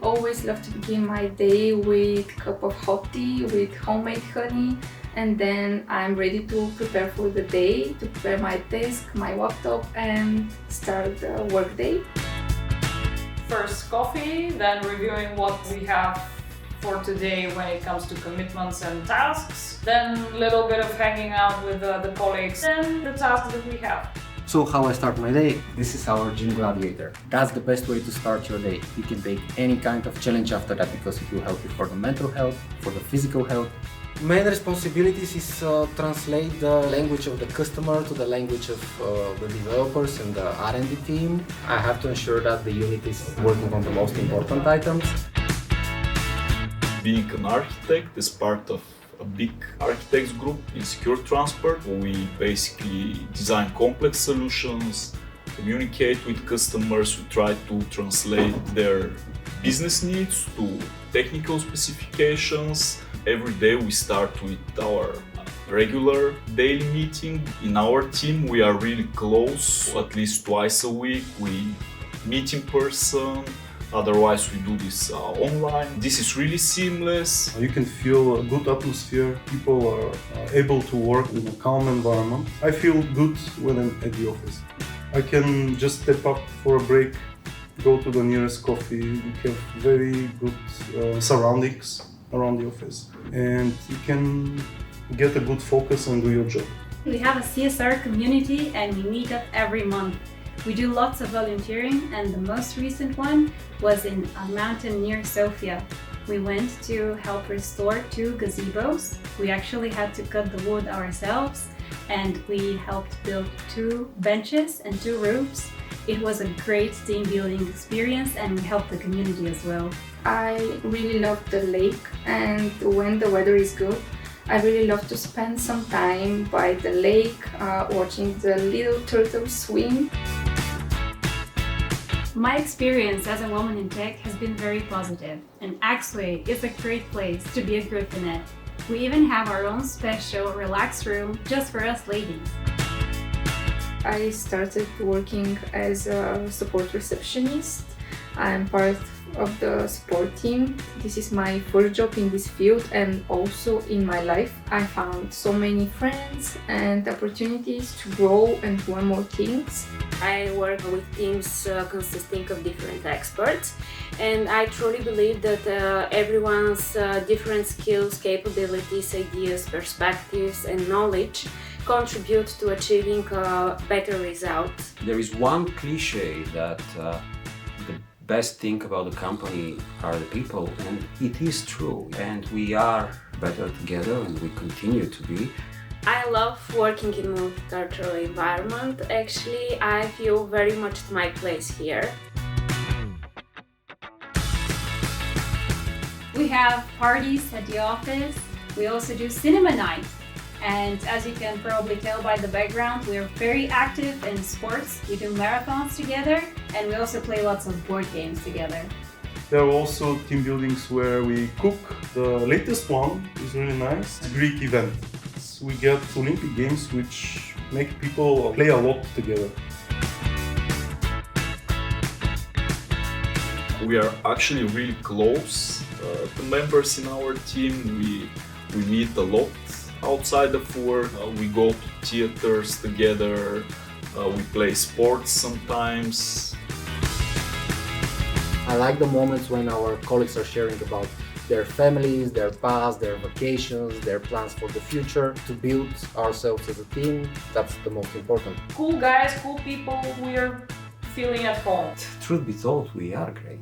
always love to begin my day with a cup of hot tea with homemade honey, and then I'm ready to prepare for the day, to prepare my desk, my laptop, and start the workday. First coffee, then reviewing what we have for today when it comes to commitments and tasks, then a little bit of hanging out with the colleagues and the tasks that we have. So how I start my day? This is our gym gladiator. That's the best way to start your day. You can take any kind of challenge after that because it will help you for the mental health, for the physical health. Main responsibilities is translate the language of the customer to the language of the developers and the R&D team. I have to ensure that the unit is working on the most important items. Being an architect is part of a big architects group in secure transport. We basically design complex solutions, communicate with customers, we try to translate their business needs to technical specifications. Every day we start with our regular daily meeting. In our team we are really close, at least twice a week we meet in person. Otherwise we do this online. This is really seamless. You can feel a good atmosphere. People are able to work in a calm environment. I feel good when I'm at the office. I can just step up for a break, go to the nearest coffee. You have very good surroundings around the office, and you can get a good focus and do your job. We have a CSR community and we meet up every month. We do lots of volunteering, and the most recent one was in a mountain near Sofia. We went to help restore 2 gazebos. We actually had to cut the wood ourselves, and we helped build 2 benches and 2 roofs. It was a great team building experience, and we helped the community as well. I really love the lake, and when the weather is good, I really love to spend some time by the lake, watching the little turtles swim. My experience as a woman in tech has been very positive, and Axway is a great place to be a group in it. We even have our own special relax room just for us ladies. I started working as a support receptionist. I'm part of the support team. This is my first job in this field, and also in my life I found so many friends and opportunities to grow and learn more things. I work with teams consisting of different experts, and I truly believe that everyone's different skills, capabilities, ideas, perspectives and knowledge contribute to achieving a better result. There is one cliche that the best thing about the company are the people, and it is true, and we are better together and we continue to be. I love working in a multicultural environment. Actually, I feel very much at my place here. We have parties at the office. We also do cinema night. And as you can probably tell by the background, we are very active in sports. We do marathons together, and we also play lots of board games together. There are also team buildings where we cook. The latest one is really nice. It's a Greek event. We get Olympic Games which make people play a lot together. We are actually really close. The members in our team, we meet a lot outside of work. We go to theaters together. We play sports sometimes. I like the moments when our colleagues are sharing about their families, their past, their vacations, their plans for the future. To build ourselves as a team, that's the most important. Cool guys, cool people, we are feeling at home. Truth be told, we are great.